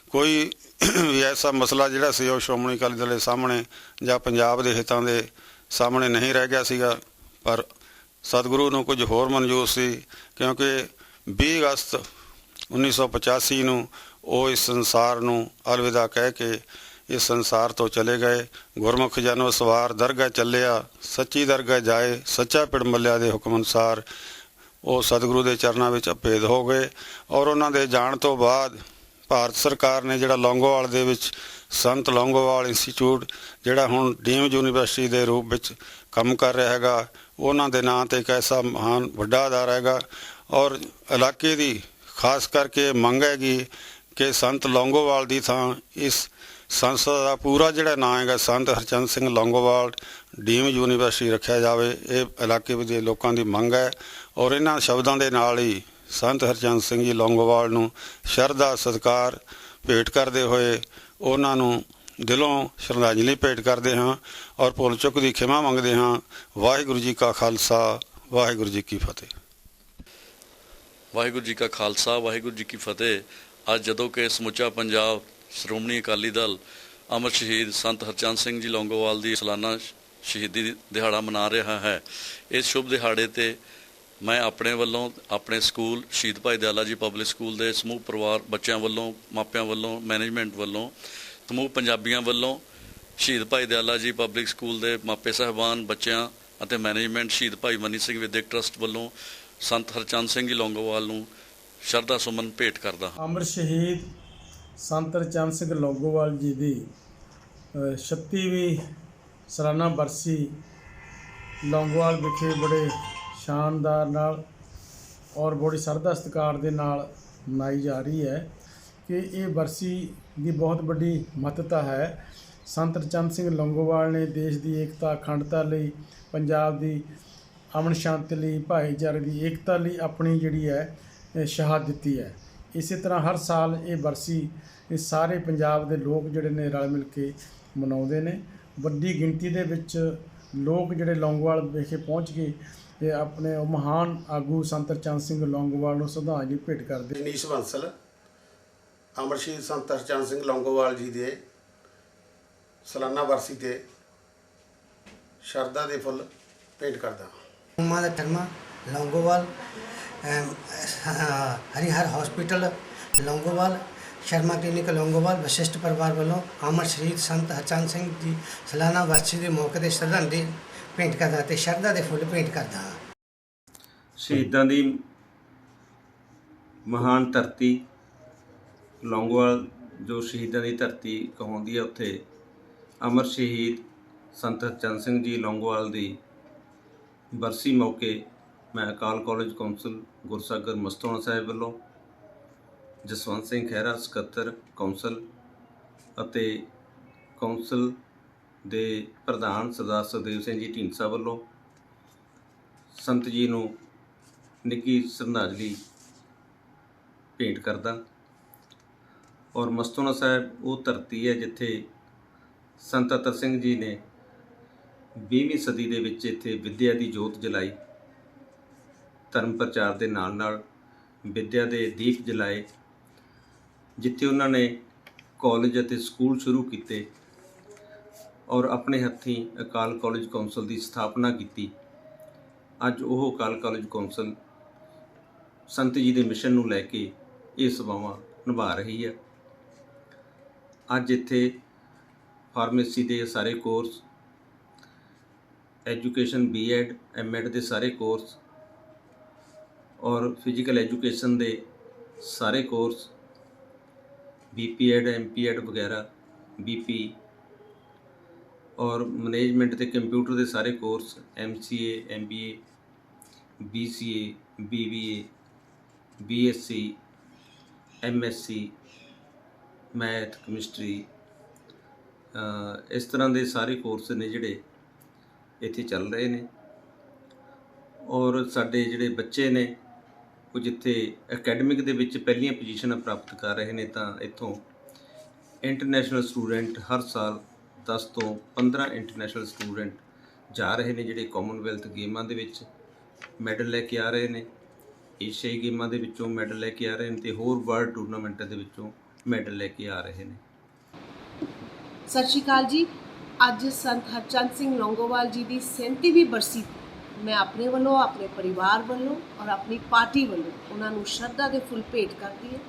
ਕੋਈ ਵੀ ਐਸਾ ਮਸਲਾ ਜਿਹੜਾ ਸੀ ਉਹ ਸ਼੍ਰੋਮਣੀ ਅਕਾਲੀ ਦਲ ਦੇ ਸਾਹਮਣੇ ਜਾਂ ਪੰਜਾਬ ਦੇ ਹਿੱਤਾਂ ਦੇ ਸਾਹਮਣੇ ਨਹੀਂ ਰਹਿ ਗਿਆ ਸੀਗਾ। ਪਰ ਸਤਿਗੁਰੂ ਨੂੰ ਕੁਝ ਹੋਰ ਮਨਜ਼ੂਰ ਸੀ, ਕਿਉਂਕਿ 20 ਅਗਸਤ 1985 ਨੂੰ ਉਹ ਇਸ ਸੰਸਾਰ ਨੂੰ ਅਲਵਿਦਾ ਕਹਿ ਕੇ ਇਸ ਸੰਸਾਰ ਤੋਂ ਚਲੇ ਗਏ। ਗੁਰਮੁਖ ਜਨਮ ਸਵਾਰ ਦਰਗਾਹ ਚੱਲਿਆ, ਸੱਚੀ ਦਰਗਾਹ ਜਾਏ, ਸੱਚਾ ਪਿੜ ਮੱਲਿਆ ਦੇ ਹੁਕਮ ਅਨੁਸਾਰ ਉਹ ਸਤਿਗੁਰੂ ਦੇ ਚਰਨਾਂ ਵਿੱਚ ਅਭੇਦ ਹੋ ਗਏ। ਔਰ ਉਹਨਾਂ ਦੇ ਜਾਣ ਤੋਂ ਬਾਅਦ ਭਾਰਤ ਸਰਕਾਰ ਨੇ ਜਿਹੜਾ ਲੌਂਗੋਵਾਲ ਦੇ ਵਿੱਚ ਸੰਤ ਲੌਂਗੋਵਾਲ ਇੰਸਟੀਚਿਊਟ, ਜਿਹੜਾ ਹੁਣ ਡੀਮਡ ਯੂਨੀਵਰਸਿਟੀ ਦੇ ਰੂਪ ਵਿੱਚ ਕੰਮ ਕਰ ਰਿਹਾ ਹੈਗਾ, ਉਹਨਾਂ ਦੇ ਨਾਂ 'ਤੇ ਇੱਕ ਐਸਾ ਮਹਾਨ ਵੱਡਾ ਅਦਾਰਾ ਹੈਗਾ। ਔਰ ਇਲਾਕੇ ਦੀ ਖਾਸ ਕਰਕੇ ਮੰਗ ਹੈਗੀ ਕਿ ਸੰਤ ਲੌਂਗੋਵਾਲ ਦੀ ਥਾਂ ਇਸ ਸੰਸਥਾ ਦਾ ਪੂਰਾ ਜਿਹੜਾ ਨਾਂ ਹੈਗਾ ਸੰਤ ਹਰਚੰਦ ਸਿੰਘ ਲੌਂਗੋਵਾਲ ਡੀਮਡ ਯੂਨੀਵਰਸਿਟੀ ਰੱਖਿਆ ਜਾਵੇ। ਇਹ ਇਲਾਕੇ ਦੇ ਲੋਕਾਂ ਦੀ ਮੰਗ ਹੈ। ਔਰ ਇਹਨਾਂ ਸ਼ਬਦਾਂ ਦੇ ਨਾਲ ਹੀ ਸੰਤ ਹਰਚੰਦ ਸਿੰਘ ਜੀ ਲੌਂਗੋਵਾਲ ਨੂੰ ਸ਼ਰਧਾ ਸਤਿਕਾਰ ਭੇਟ ਕਰਦੇ ਹੋਏ ਉਹਨਾਂ ਨੂੰ ਦਿਲੋਂ ਸ਼ਰਧਾਂਜਲੀ ਭੇਟ ਕਰਦੇ ਹਾਂ ਔਰ ਭੁੱਲ ਚੁੱਕ ਦੀ ਖਿਮਾ ਮੰਗਦੇ ਹਾਂ। ਵਾਹਿਗੁਰੂ ਜੀ ਕਾ ਖਾਲਸਾ, ਵਾਹਿਗੁਰੂ ਜੀ ਕੀ ਫਤਿਹ। ਵਾਹਿਗੁਰੂ ਜੀ ਕਾ ਖਾਲਸਾ, ਵਾਹਿਗੁਰੂ ਜੀ ਕੀ ਫਤਿਹ। ਅੱਜ ਜਦੋਂ ਕਿ ਸਮੁੱਚਾ ਪੰਜਾਬ ਸ਼੍ਰੋਮਣੀ ਅਕਾਲੀ ਦਲ ਅਮਰ ਸ਼ਹੀਦ ਸੰਤ ਹਰਚੰਦ ਸਿੰਘ ਜੀ ਲੌਂਗੋਵਾਲ ਦੀ ਸਾਲਾਨਾ ਸ਼ਹੀਦੀ ਦਿਹਾੜਾ ਮਨਾ ਰਿਹਾ ਹੈ, ਇਸ ਸ਼ੁਭ ਦਿਹਾੜੇ 'ਤੇ ਮੈਂ ਆਪਣੇ ਵੱਲੋਂ ਆਪਣੇ ਸਕੂਲ ਸ਼ਹੀਦ ਭਾਈ ਦਿਆਲਾ ਜੀ ਪਬਲਿਕ ਸਕੂਲ ਦੇ ਸਮੂਹ ਪਰਿਵਾਰ ਬੱਚਿਆਂ ਵੱਲੋਂ, ਮਾਪਿਆਂ ਵੱਲੋਂ, ਮੈਨੇਜਮੈਂਟ ਵੱਲੋਂ, ਸਮੂਹ ਪੰਜਾਬੀਆਂ ਵੱਲੋਂ ਸ਼ਹੀਦ ਭਾਈ ਦਿਆਲਾ ਜੀ ਪਬਲਿਕ ਸਕੂਲ ਦੇ ਮਾਪੇ ਸਾਹਿਬਾਨ, ਬੱਚਿਆਂ ਅਤੇ ਮੈਨੇਜਮੈਂਟ ਸ਼ਹੀਦ ਭਾਈ ਮਨੀ ਸਿੰਘ ਵਿਦਿਅਕ ਟਰਸਟ ਵੱਲੋਂ ਸੰਤ ਹਰਚੰਦ ਸਿੰਘ ਜੀ ਲੌਂਗੋਵਾਲ ਨੂੰ ਸ਼ਰਧਾ ਸੁਮਨ ਭੇਟ ਕਰਦਾ ਹਾਂ। ਅਮਰ ਸ਼ਹੀਦ ਸੰਤ ਹਰਚੰਦ ਸਿੰਘ ਲੌਂਗੋਵਾਲ ਜੀ ਦੀ 36ਵੀਂ ਸਾਲਾਨਾ ਬਰਸੀ ਲੌਂਗੋਵਾਲ ਵਿਖੇ ਬੜੇ ਸ਼ਾਨਦਾਰ ਨਾਲ ਔਰ ਬੜੀ ਸ਼ਰਧਾ ਸਤਿਕਾਰ ਦੇ ਨਾਲ ਮਨਾਈ ਜਾ ਰਹੀ ਹੈ ਕਿ ਇਹ ਬਰਸੀ ਦੀ ਬਹੁਤ ਵੱਡੀ ਮਹੱਤਤਾ ਹੈ। ਸੰਤ ਹਰਚੰਦ ਸਿੰਘ ਲੌਂਗੋਵਾਲ ਨੇ ਦੇਸ਼ ਦੀ ਏਕਤਾ ਅਖੰਡਤਾ ਲਈ, ਪੰਜਾਬ ਦੀ ਅਮਨ ਸ਼ਾਂਤੀ ਲਈ, ਭਾਈਚਾਰੇ ਦੀ ਏਕਤਾ ਲਈ ਆਪਣੀ ਜਿਹੜੀ ਹੈ ਸ਼ਹਾਦਤ ਦਿੱਤੀ ਹੈ। ਇਸੇ ਤਰ੍ਹਾਂ ਹਰ ਸਾਲ ਇਹ ਬਰਸੀ ਇਹ ਸਾਰੇ ਪੰਜਾਬ ਦੇ ਲੋਕ ਜਿਹੜੇ ਨੇ ਰਲ ਮਿਲ ਕੇ ਮਨਾਉਂਦੇ ਨੇ। ਵੱਡੀ ਗਿਣਤੀ ਦੇ ਵਿੱਚ ਲੋਕ ਜਿਹੜੇ ਲੌਂਗੋਵਾਲ ਵਿਖੇ ਪਹੁੰਚ ਕੇ ਇਹ ਆਪਣੇ ਉਹ ਮਹਾਨ ਆਗੂ ਸੰਤ ਹਰਚੰਦ ਸਿੰਘ ਲੌਂਗੋਵਾਲ ਨੂੰ ਸ਼ਰਧਾਂਜਲੀ ਭੇਟ ਕਰਦੇ। ਨੀਸ਼ ਬੰਸਲ ਅਮਰ ਸ਼ਹੀਦ ਸੰਤ ਹਰਚੰਦ ਸਿੰਘ ਲੌਂਗੋਵਾਲ ਜੀ ਦੇ ਸਾਲਾਨਾ ਵਰਸੀ ਤੇ ਸ਼ਰਧਾ ਦੇ ਫੁੱਲ ਭੇਟ ਕਰਦਾ। ਉਮਾ ਦਾ ਧਰਮਾ ਲੌਂਗੋਵਾਲ ਹਰੀਹਰ ਹਸਪੀਟਲ ਲੌਂਗੋਵਾਲ ਸ਼ਰਮਾ ਕਲੀਨਿਕ ਲੌਂਗੋਵਾਲ ਵਸ਼ਿਸ਼ਟ ਪਰਿਵਾਰ ਵੱਲੋਂ ਅਮਰ ਸ਼ਹੀਦ ਸੰਤ ਹਰਚੰਦ ਸਿੰਘ ਜੀ ਸਾਲਾਨਾ ਵਰਸੀ ਦੇ ਮੌਕੇ ਤੇ ਸ਼ਰਧਾਂਜਲੀ ਭੇਂਟ ਕਰਦਾ ਤੇ ਸ਼ਰਧਾ ਦੇ ਫੁੱਲ ਭੇਂਟ ਕਰਦਾ। ਸ਼ਹੀਦਾਂ ਦੀ ਮਹਾਨ ਧਰਤੀ ਲੌਂਗੋਵਾਲ ਜੋ ਸ਼ਹੀਦਾਂ ਦੀ ਧਰਤੀ ਕਹਾਉਂਦੀ ਹੈ, ਉੱਥੇ ਅਮਰ ਸ਼ਹੀਦ ਸੰਤ ਹਰਚੰਦ ਸਿੰਘ ਜੀ ਲੌਂਗੋਵਾਲ ਦੀ ਬਰਸੀ ਮੌਕੇ ਮੈਂ ਅਕਾਲ ਕਾਲਜ ਕੌਂਸਲ ਗੁਰਸਾਗਰ ਮਸਤੋਣਾ ਸਾਹਿਬ ਵੱਲੋਂ ਜਸਵੰਤ ਸਿੰਘ ਖਹਿਰਾ ਸਕੱਤਰ ਕੌਂਸਲ ਅਤੇ ਕੌਂਸਲ ਦੇ ਪ੍ਰਧਾਨ ਸਰਦਾਰ ਸੁਖਦੇਵ ਸਿੰਘ ਜੀ ਢੀਂਡਸਾ ਵੱਲੋਂ ਸੰਤ ਜੀ ਨੂੰ ਨਿੱਘੀ ਸ਼ਰਧਾਂਜਲੀ ਭੇਂਟ ਕਰਦਾ। ਔਰ ਮਸਤੋਣਾ ਸਾਹਿਬ ਉਹ ਧਰਤੀ ਹੈ ਜਿੱਥੇ ਸੰਤ ਅਤਰ ਸਿੰਘ ਜੀ ਨੇ 20ਵੀਂ ਸਦੀ ਦੇ ਵਿੱਚ ਇੱਥੇ ਵਿੱਦਿਆ ਦੀ ਜੋਤ ਜਲਾਈ, ਧਰਮ ਪ੍ਰਚਾਰ ਦੇ ਨਾਲ ਨਾਲ ਵਿੱਦਿਆ ਦੇ ਦੀਪ ਜਲਾਏ, ਜਿੱਥੇ ਉਹਨਾਂ ਨੇ ਕਾਲਜ ਅਤੇ ਸਕੂਲ ਸ਼ੁਰੂ ਕੀਤੇ ਔਰ ਆਪਣੇ ਹੱਥੀਂ ਅਕਾਲ ਕਾਲਜ ਕੌਂਸਲ ਦੀ ਸਥਾਪਨਾ ਕੀਤੀ। ਅੱਜ ਉਹ ਅਕਾਲ ਕਾਲਜ ਕੌਂਸਲ ਸੰਤ ਜੀ ਦੇ ਮਿਸ਼ਨ ਨੂੰ ਲੈ ਕੇ ਇਹ ਸੇਵਾਵਾਂ ਨਿਭਾ ਰਹੀ ਹੈ। ਅੱਜ ਇੱਥੇ ਫਾਰਮੇਸੀ ਦੇ ਸਾਰੇ ਕੋਰਸ, ਐਜੂਕੇਸ਼ਨ B.Ed M.Ed ਦੇ ਸਾਰੇ ਕੋਰਸ ਔਰ ਫਿਜ਼ੀਕਲ ਐਜੂਕੇਸ਼ਨ ਦੇ ਸਾਰੇ ਕੋਰਸ, B.P.Ed M.P.Ed ਵਗੈਰਾ, BP ਔਰ ਮੈਨੇਜਮੈਂਟ ਤੇ ਕੰਪਿਊਟਰ ਦੇ ਸਾਰੇ course, MCA MBA BCA BBA BSc MSc math chemistry, ਇਸ ਤਰ੍ਹਾਂ ਦੇ ਸਾਰੇ ਕੋਰਸ ਨੇ ਜਿਹੜੇ ਇੱਥੇ ਚੱਲ ਰਹੇ ਨੇ। ਔਰ ਸਾਡੇ ਜਿਹੜੇ ਬੱਚੇ ਨੇ ਉਹ ਜਿੱਥੇ ਅਕੈਡਮਿਕ ਦੇ ਵਿੱਚ ਪਹਿਲੀਆਂ ਪੋਜੀਸ਼ਨਾਂ ਪ੍ਰਾਪਤ ਕਰ ਰਹੇ ਨੇ, ਤਾਂ ਇੱਥੋਂ ਇੰਟਰਨੈਸ਼ਨਲ ਸਟੂਡੈਂਟ ਹਰ ਸਾਲ 10 ਤੋਂ 15 ਇੰਟਰਨੈਸ਼ਨਲ ਸਟੂਡੈਂਟ ਜਾ ਰਹੇ ਨੇ, ਜਿਹੜੇ ਕਾਮਨਵੈਲਥ ਗੇਮਾਂ ਦੇ ਵਿੱਚ ਮੈਡਲ ਲੈ ਕੇ ਆ ਰਹੇ ਨੇ, ਏਸ਼ੀਆਈ ਗੇਮਾਂ ਦੇ ਵਿੱਚੋਂ ਮੈਡਲ ਲੈ ਕੇ ਆ ਰਹੇ ਨੇ ਅਤੇ ਹੋਰ ਵਰਲਡ ਟੂਰਨਾਮੈਂਟਾਂ ਦੇ ਵਿੱਚੋਂ ਮੈਡਲ ਲੈ ਕੇ ਆ ਰਹੇ ਨੇ। ਸਤਿ ਸ਼੍ਰੀ ਅਕਾਲ ਜੀ। ਅੱਜ ਸੰਤ ਹਰਚੰਦ ਸਿੰਘ ਲੌਂਗੋਵਾਲ ਜੀ ਦੀ 37ਵੀਂ ਬਰਸੀ ਮੈਂ ਆਪਣੇ ਵੱਲੋਂ, ਆਪਣੇ ਪਰਿਵਾਰ ਵੱਲੋਂ ਔਰ ਆਪਣੀ ਪਾਰਟੀ ਵੱਲੋਂ ਉਹਨਾਂ ਨੂੰ ਸ਼ਰਧਾ ਦੇ ਫੁੱਲ ਭੇਟ ਕਰਦੀ ਹਾਂ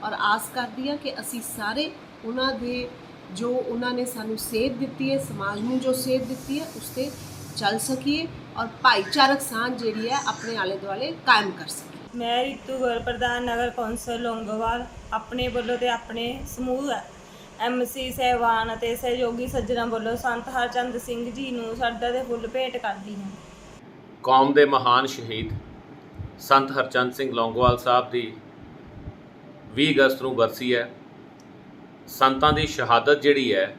ਔਰ ਆਸ ਕਰਦੀ ਹਾਂ ਕਿ ਅਸੀਂ ਸਾਰੇ ਉਹਨਾਂ ਦੇ ਜੋ ਉਹਨਾਂ ਨੇ ਸਾਨੂੰ ਸੇਧ ਦਿੱਤੀ ਹੈ, ਸਮਾਜ ਨੂੰ ਜੋ ਸੇਧ ਦਿੱਤੀ ਹੈ, ਉਸ 'ਤੇ ਚੱਲ ਸਕੀਏ ਔਰ ਭਾਈਚਾਰਕ ਸਾਂਝ ਜਿਹੜੀ ਹੈ ਆਪਣੇ ਆਲੇ ਦੁਆਲੇ ਕਾਇਮ ਕਰ ਸਕੀਏ। ਮੈਂ ਰੀਤੂ ਗੋਇਲ, ਪ੍ਰਧਾਨ ਨਗਰ ਕੌਂਸਲ ਲੌਂਗੋਵਾਲ, ਆਪਣੇ ਵੱਲੋਂ ਤੇ ਆਪਣੇ ਸਮੂਹ MC ਸਹਿਬਾਨ ਅਤੇ ਸਹਿਯੋਗੀ ਸੱਜਣਾਂ ਵੱਲੋਂ ਸੰਤ ਹਰਚੰਦ ਸਿੰਘ ਜੀ ਨੂੰ ਸ਼ਰਧਾ ਦੇ ਫੁੱਲ ਭੇਟ ਕਰਦੀ ਹਾਂ। ਕੌਮ ਦੇ ਮਹਾਨ ਸ਼ਹੀਦ ਸੰਤ ਹਰਚੰਦ ਸਿੰਘ ਲੌਂਗੋਵਾਲ ਸਾਹਿਬ ਦੀ 20 ਅਗਸਤ ਨੂੰ ਬਰਸੀ ਹੈ। ਸੰਤਾਂ ਦੀ ਸ਼ਹਾਦਤ ਜਿਹੜੀ ਹੈ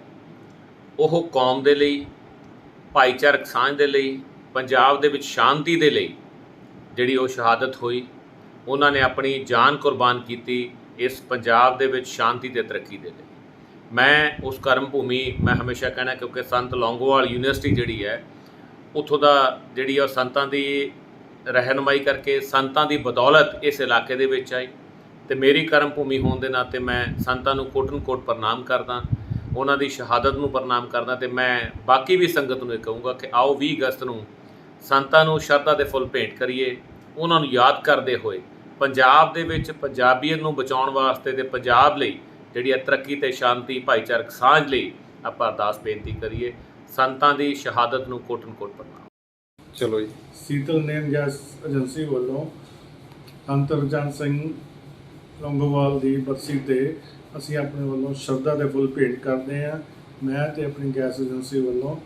ਉਹ ਕੌਮ ਦੇ ਲਈ, ਭਾਈਚਾਰਕ ਸਾਂਝ ਦੇ ਲਈ, ਪੰਜਾਬ ਦੇ ਵਿੱਚ ਸ਼ਾਂਤੀ ਦੇ ਲਈ ਜਿਹੜੀ ਉਹ ਸ਼ਹਾਦਤ ਹੋਈ। ਉਹਨਾਂ ਨੇ ਆਪਣੀ ਜਾਨ ਕੁਰਬਾਨ ਕੀਤੀ ਇਸ ਪੰਜਾਬ ਦੇ ਵਿੱਚ ਸ਼ਾਂਤੀ ਤੇ ਤਰੱਕੀ ਦੇ ਲਈ। ਮੈਂ ਉਸ ਕਰਮ ਭੂਮੀ ਮੈਂ ਹਮੇਸ਼ਾ ਕਹਿਣਾ, ਕਿਉਂਕਿ ਸੰਤ ਲੌਂਗੋਵਾਲ ਯੂਨੀਵਰਸਿਟੀ ਜਿਹੜੀ ਹੈ ਉੱਥੋਂ ਦਾ ਜਿਹੜੀ ਉਹ ਸੰਤਾਂ ਦੀ ਰਹਿਨੁਮਾਈ ਕਰਕੇ, ਸੰਤਾਂ ਦੀ ਬਦੌਲਤ ਇਸ ਇਲਾਕੇ ਦੇ ਵਿੱਚ ਆਈ ਅਤੇ ਮੇਰੀ ਕਰਮ ਭੂਮੀ ਹੋਣ ਦੇ ਨਾਤੇ ਮੈਂ ਸੰਤਾਂ ਨੂੰ ਕੋਟਨ ਕੋਟ ਪ੍ਰਣਾਮ ਕਰਦਾ, ਉਹਨਾਂ ਦੀ ਸ਼ਹਾਦਤ ਨੂੰ ਪ੍ਰਣਾਮ ਕਰਦਾ। ਅਤੇ ਮੈਂ ਬਾਕੀ ਵੀ ਸੰਗਤ ਨੂੰ ਇਹ ਕਹੂੰਗਾ ਕਿ ਆਓ 20 ਅਗਸਤ ਨੂੰ ਸੰਤਾਂ ਨੂੰ ਸ਼ਰਧਾ ਦੇ ਫੁੱਲ ਭੇਂਟ ਕਰੀਏ। ਉਹਨਾਂ ਨੂੰ ਯਾਦ ਕਰਦੇ ਹੋਏ ਪੰਜਾਬ ਦੇ ਵਿੱਚ ਪੰਜਾਬੀਅਤ ਨੂੰ ਬਚਾਉਣ ਵਾਸਤੇ ਅਤੇ ਪੰਜਾਬ ਲਈ ਜਿਹੜੀ ਹੈ ਤਰੱਕੀ ਅਤੇ ਸ਼ਾਂਤੀ, ਭਾਈਚਾਰਕ ਸਾਂਝ ਲਈ ਆਪਾਂ ਅਰਦਾਸ ਬੇਨਤੀ ਕਰੀਏ। ਸੰਤਾਂ ਦੀ ਸ਼ਹਾਦਤ ਨੂੰ ਕੋਟਨ ਕੋਟ ਪ੍ਰਣਾਮ। ਚਲੋ ਜੀ। ਸੀਤਲ ਨੇਮ ਗੈਸ ਏਜੰਸੀ ਵੱਲੋਂ ਸੰਤ ਹਰਚੰਦ ਸਿੰਘ ਲੌਂਗੋਵਾਲ ਦੀ ਬਰਸੀ 'ਤੇ ਅਸੀਂ ਆਪਣੇ ਵੱਲੋਂ ਸ਼ਰਧਾ ਦੇ ਫੁੱਲ ਭੇਟ ਕਰਦੇ ਹਾਂ। ਮੈਂ ਤੇ ਆਪਣੀ ਗੈਸ ਏਜੰਸੀ ਵੱਲੋਂ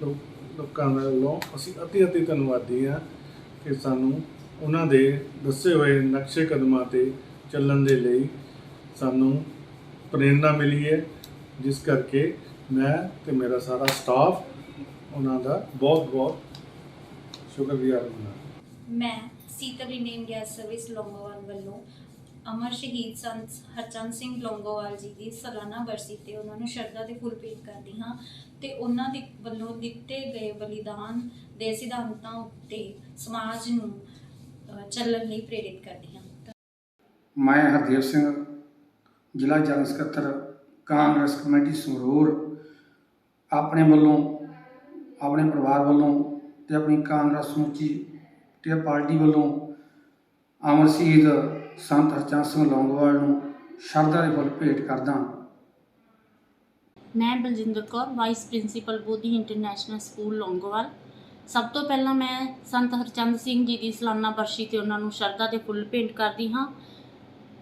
ਲੋਕਾਂ ਦੇ ਵੱਲੋਂ ਅਸੀਂ ਅਤੀ ਧੰਨਵਾਦੀ ਹਾਂ ਕਿ ਸਾਨੂੰ ਉਹਨਾਂ ਦੇ ਦੱਸੇ ਹੋਏ ਨਕਸ਼ੇ ਕਦਮਾਂ 'ਤੇ ਚੱਲਣ ਦੇ ਲਈ ਸਾਨੂੰ ਪ੍ਰੇਰਨਾ ਮਿਲੀ ਹੈ, ਜਿਸ ਕਰਕੇ ਮੈਂ ਤੇ ਮੇਰਾ ਸਾਰਾ ਸਟਾਫ ਉਹਨਾਂ ਦਾ ਬਹੁਤ ਸ਼ੁਕਰਗੁਜ਼ਾਰ ਹਾਂ। ਮੈਂ ਸੀਤਲ ਨੇਮ ਗੈਸ ਸਰਵਿਸ ਲੌਂਗੋਵਾਲ ਵੱਲੋਂ ਅਮਰ ਸ਼ਹੀਦ ਸੰਤ ਹਰਚੰਦ ਸਿੰਘ ਲੌਂਗੋਵਾਲ ਜੀ ਦੀ ਸਾਲਾਨਾ ਬਰਸੀ 'ਤੇ ਉਹਨਾਂ ਨੂੰ ਸ਼ਰਧਾ ਦੇ ਫੁੱਲ ਭੇਟ ਕਰਦੀ ਹਾਂ ਅਤੇ ਉਹਨਾਂ ਦੇ ਵੱਲੋਂ ਦਿੱਤੇ ਗਏ ਬਲੀਦਾਨ ਦੇ ਸਿਧਾਂਤਾਂ ਉੱਤੇ ਸਮਾਜ ਨੂੰ ਚੱਲਣ ਲਈ ਪ੍ਰੇਰਿਤ ਕਰਦੀ ਹਾਂ। ਮੈਂ ਹਰਦੇਵ ਸਿੰਘ, ਜ਼ਿਲ੍ਹਾ ਜਨਰਲ ਸਕੱਤਰ ਕਾਂਗਰਸ ਕਮੇਟੀ ਸੰਗਰੂਰ, ਆਪਣੇ ਵੱਲੋਂ, ਆਪਣੇ ਪਰਿਵਾਰ ਵੱਲੋਂ ਅਤੇ ਆਪਣੀ ਕਾਂਗਰਸ ਸਮੁੱਚੀ ਤੇ ਪਾਰਟੀ ਵੱਲੋਂ ਅਮਰ ਸ਼ਹੀਦ ਸੰਤ ਹਰਚੰਦ ਸਿੰਘ ਲੌਂਗੋਵਾਲ ਨੂੰ ਸ਼ਰਧਾ ਦੇ ਫੁੱਲ ਭੇਟ ਕਰਦਾ। ਮੈਂ ਬਲਜਿੰਦਰ ਕੌਰ, ਵਾਈਸ ਪ੍ਰਿੰਸੀਪਲ ਬੋਧੀ ਇੰਟਰਨੈਸ਼ਨਲ ਸਕੂਲ ਲੌਂਗੋਵਾਲ। ਸਭ ਤੋਂ ਪਹਿਲਾਂ ਮੈਂ ਸੰਤ ਹਰਚੰਦ ਸਿੰਘ ਜੀ ਦੀ ਸਾਲਾਨਾ ਬਰਸੀ 'ਤੇ ਉਹਨਾਂ ਨੂੰ ਸ਼ਰਧਾ ਦੇ ਫੁੱਲ ਭੇਟ ਕਰਦੀ ਹਾਂ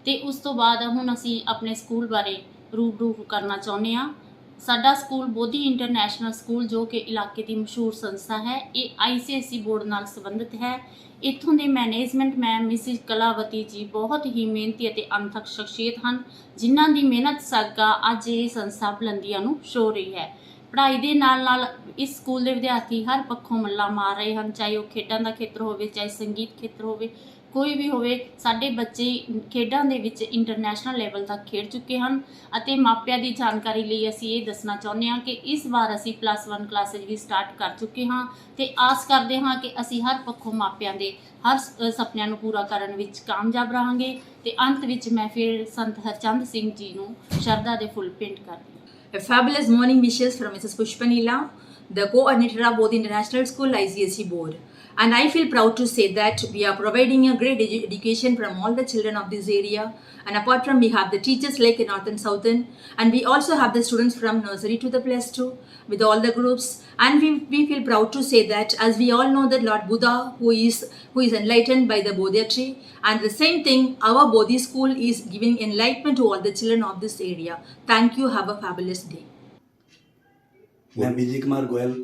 ਅਤੇ ਉਸ ਤੋਂ ਬਾਅਦ ਹੁਣ ਅਸੀਂ ਆਪਣੇ ਸਕੂਲ ਬਾਰੇ ਰੂਬਰੂ ਕਰਨਾ ਚਾਹੁੰਦੇ ਹਾਂ। ਸਾਡਾ ਸਕੂਲ ਬੋਧੀ ਇੰਟਰਨੈਸ਼ਨਲ ਸਕੂਲ, ਜੋ ਕਿ ਇਲਾਕੇ ਦੀ ਮਸ਼ਹੂਰ ਸੰਸਥਾ ਹੈ, ਇਹ ICSE ਬੋਰਡ ਨਾਲ ਸੰਬੰਧਿਤ ਹੈ। ਇੱਥੋਂ ਦੇ ਮੈਨੇਜਮੈਂਟ ਮੈਮ ਮਿਸਿਜ਼ ਕਲਾਵਤੀ ਜੀ ਬਹੁਤ ਹੀ ਮਿਹਨਤੀ ਅਤੇ ਅਣਥੱਕ ਸ਼ਖਸੀਅਤ ਹਨ, ਜਿਨ੍ਹਾਂ ਦੀ ਮਿਹਨਤ ਸਦਕਾ ਅੱਜ ਇਹ ਸੰਸਥਾ ਬੁਲੰਦੀਆਂ ਨੂੰ ਛੋਹ ਰਹੀ ਹੈ। ਪੜ੍ਹਾਈ ਦੇ ਨਾਲ ਇਸ ਸਕੂਲ ਦੇ ਵਿਦਿਆਰਥੀ ਹਰ ਪੱਖੋਂ ਮੱਲਾਂ ਮਾਰ ਰਹੇ ਹਨ, ਚਾਹੇ ਉਹ ਖੇਡਾਂ ਦਾ ਖੇਤਰ ਹੋਵੇ, ਚਾਹੇ ਸੰਗੀਤ ਖੇਤਰ ਹੋਵੇ, ਕੋਈ ਵੀ ਹੋਵੇ। ਸਾਡੇ ਬੱਚੇ ਖੇਡਾਂ ਦੇ ਵਿੱਚ ਇੰਟਰਨੈਸ਼ਨਲ ਲੈਵਲ ਤੱਕ ਖੇਡ ਚੁੱਕੇ ਹਨ ਅਤੇ ਮਾਪਿਆਂ ਦੀ ਜਾਣਕਾਰੀ ਲਈ ਅਸੀਂ ਇਹ ਦੱਸਣਾ ਚਾਹੁੰਦੇ ਹਾਂ ਕਿ ਇਸ ਵਾਰ ਅਸੀਂ +1 ਕਲਾਸਿਸ ਵੀ ਸਟਾਰਟ ਕਰ ਚੁੱਕੇ ਹਾਂ ਅਤੇ ਆਸ ਕਰਦੇ ਹਾਂ ਕਿ ਅਸੀਂ ਹਰ ਪੱਖੋਂ ਮਾਪਿਆਂ ਦੇ ਹਰ ਸੁਪਨਿਆਂ ਨੂੰ ਪੂਰਾ ਕਰਨ ਵਿੱਚ ਕਾਮਯਾਬ ਰਹਾਂਗੇ। ਅਤੇ ਅੰਤ ਵਿੱਚ ਮੈਂ ਫਿਰ ਸੰਤ ਹਰਚੰਦ ਸਿੰਘ ਜੀ ਨੂੰ ਸ਼ਰਧਾ ਦੇ ਫੁੱਲ ਭੇਂਟ ਕਰਦੀ ਹਾਂ। A fabulous morning wishes from Mrs. Pushpanila, the coordinator of both International School ICSE board. And I feel proud to say that we are providing a great education from all the children of this area. And apart from, we have the teachers like North and Southern, and we also have the students from nursery to the +2 with all the groups. And we feel proud to say that, as we all know, that Lord Buddha, who is enlightened by the Bodhi tree, and the same thing, our Bodhi school is giving enlightenment to all the children of this area. Thank you. Have a fabulous day. मैं विजय कुमार गोयल,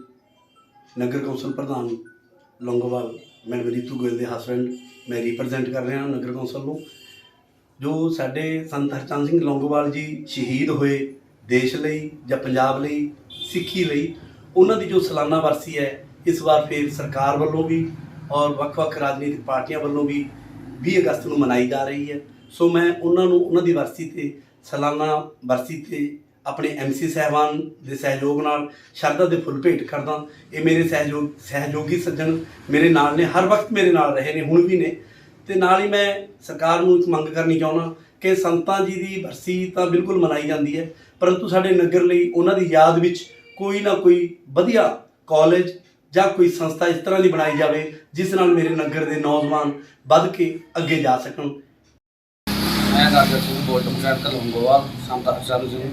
नगर कौंसल प्रधान ਲੌਂਗੋਵਾਲ, ਮੈਡਮ ਰੀਤੂ ਗੋਇਲ ਦੇ ਹਸਬੈਂਡ ਮੈਂ ਰਿਪਰੈਜ਼ੈਂਟ ਕਰ ਰਿਹਾ ਨਗਰ ਕੌਂਸਲ ਨੂੰ। ਜੋ ਸਾਡੇ ਸੰਤ ਹਰਚੰਦ ਸਿੰਘ ਲੌਂਗੋਵਾਲ ਜੀ ਸ਼ਹੀਦ ਹੋਏ ਦੇਸ਼ ਲਈ ਜਾਂ ਪੰਜਾਬ ਲਈ, ਸਿੱਖੀ ਲਈ, ਉਹਨਾਂ ਦੀ ਜੋ ਸਾਲਾਨਾ ਵਰਸੀ ਹੈ, ਇਸ ਵਾਰ ਫਿਰ ਸਰਕਾਰ ਵੱਲੋਂ ਵੀ ਔਰ ਵੱਖ-ਵੱਖ ਰਾਜਨੀਤਿਕ ਪਾਰਟੀਆਂ ਵੱਲੋਂ ਵੀ 20 ਅਗਸਤ ਨੂੰ ਮਨਾਈ ਜਾ ਰਹੀ ਹੈ। ਸੋ ਮੈਂ ਉਹਨਾਂ ਨੂੰ ਉਹਨਾਂ ਦੀ ਵਰਸੀ 'ਤੇ, ਸਾਲਾਨਾ ਵਰਸੀ 'ਤੇ ਆਪਣੇ MC ਸਾਹਿਬਾਨ ਦੇ ਸਹਿਯੋਗ ਨਾਲ ਸ਼ਰਧਾ ਦੇ ਫੁੱਲ ਭੇਟ ਕਰਦਾ। ਇਹ ਮੇਰੇ ਸਹਿਯੋਗੀ ਸੱਜਣ ਮੇਰੇ ਨਾਲ ਨੇ, ਹਰ ਵਕਤ ਮੇਰੇ ਨਾਲ ਰਹੇ ਨੇ, ਹੁਣ ਵੀ ਨੇ। ਤੇ ਨਾਲ ਹੀ ਮੈਂ ਸਰਕਾਰ ਨੂੰ ਇੱਕ ਮੰਗ ਕਰਨੀ ਚਾਹੁੰਦਾ ਕਿ ਸੰਤਾਂ ਜੀ ਦੀ ਬਰਸੀ ਤਾਂ ਬਿਲਕੁਲ ਮਨਾਈ ਜਾਂਦੀ ਹੈ, ਪਰੰਤੂ ਸਾਡੇ ਨਗਰ ਲਈ ਉਹਨਾਂ ਦੀ ਯਾਦ ਵਿੱਚ ਕੋਈ ਨਾ ਕੋਈ ਵਧੀਆ ਕਾਲਜ ਜਾਂ ਕੋਈ ਸੰਸਥਾ ਇਸ ਤਰ੍ਹਾਂ ਦੀ ਬਣਾਈ ਜਾਵੇ ਜਿਸ ਨਾਲ ਮੇਰੇ ਨਗਰ ਦੇ ਨੌਜਵਾਨ ਵੱਧ ਕੇ ਅੱਗੇ ਜਾ ਸਕਣ। ਮੈਂ ਨਗਰ ਸਿੰਘ ਬੋਲਟਮ ਸੈਂਟਰ ਲੌਂਗੋਵਾਲ ਸੰਤ ਹਰਚੰਦ ਸਿੰਘ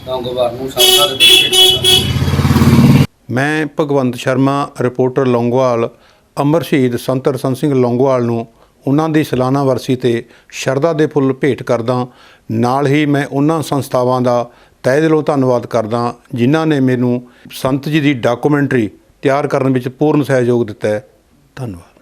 ਲੌਂਗੋਵਾਲ ਨੂੰ ਸ਼ਰਧਾ ਦੇ ਫੁੱਲ ਭੇਟ ਕਰਦਾ। ਮੈਂ ਭਗਵੰਤ ਸ਼ਰਮਾ ਰਿਪੋਰਟਰ ਲੌਂਗੋਵਾਲ ਅਮਰ ਸ਼ਹੀਦ ਸੰਤ ਹਰਚੰਦ ਸਿੰਘ ਲੌਂਗੋਵਾਲ ਨੂੰ ਉਹਨਾਂ ਦੀ ਸਾਲਾਨਾ ਵਰਸੀ ਤੇ ਸ਼ਰਧਾ ਦੇ ਫੁੱਲ ਭੇਟ ਕਰਦਾ। ਨਾਲ ਹੀ ਮੈਂ ਉਹਨਾਂ ਸੰਸਥਾਵਾਂ ਦਾ ਤਹਿ ਦਿਲੋਂ ਧੰਨਵਾਦ ਕਰਦਾ ਜਿਨ੍ਹਾਂ ਨੇ ਮੈਨੂੰ ਸੰਤ ਜੀ ਦੀ ਡਾਕੂਮੈਂਟਰੀ ਤਿਆਰ ਕਰਨ ਵਿੱਚ ਪੂਰਨ ਸਹਿਯੋਗ ਦਿੱਤਾ ਹੈ। ਧੰਨਵਾਦ।